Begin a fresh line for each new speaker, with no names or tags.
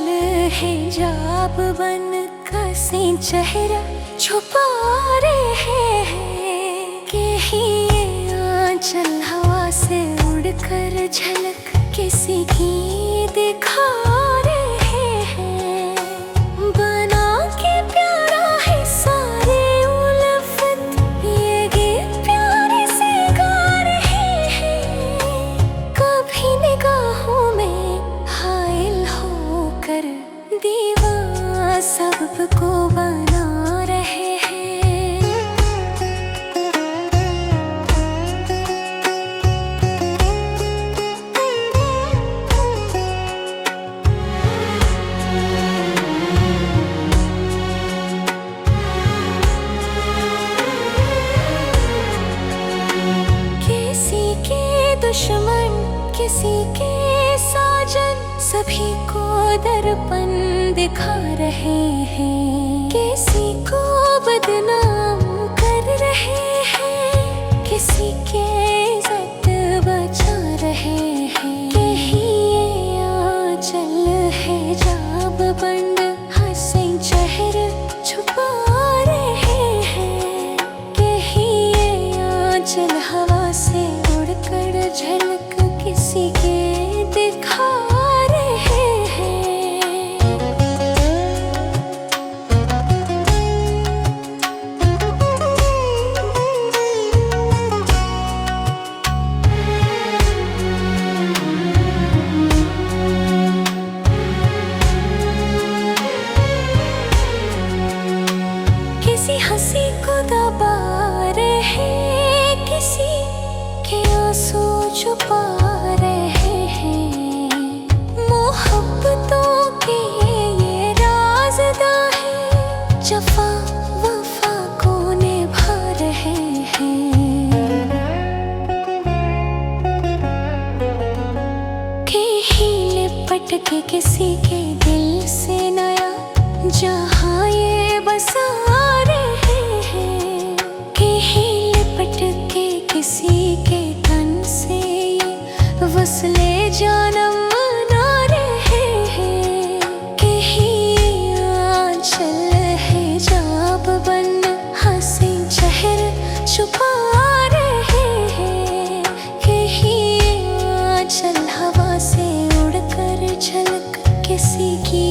है जाब बन कसी चेहरा छुपा रहे हैं कि ये आंचल हवा से उड़कर झलक किसी की दिखा रहे हैं। बना के प्यारा है सारे उल्फत ये गीत प्यारे से गा रहे हैं। कभी निगाहों में हाइल होकर दीवार सबको बना रहे हैं। किसी के दुश्मन किसी के साजन सभी को दर्पण दिखा रहे हैं। किसी को बदनाम कर रहे हैं, किसी के इज्जत बचा रहे हैं। यही आंचल है जाब बंद हंसे चेहरे छुपा रहे हैं। यही आंचल हवा से उड़कर झलक किसी के दिखा रहे हैं। किसी हंसी को दबा रहे, किसी के आंसू छुपा रहे हैं। मोहब्बतों के ये राज़दां हैं, जफ़ा वफ़ा को निभा रहे हैं। कहीं लिपट के किसी के दिल से नया जहाँ ये बसा रहे हैं। कहीं लिपट के किसी के तन से ये वस्ले जानम मना रहे हैं। कहीं आंचल है जाब बन हंसी चेहरे छुपा रहे हैं। कहीं आंचल हवा से उड़कर झलक किसी की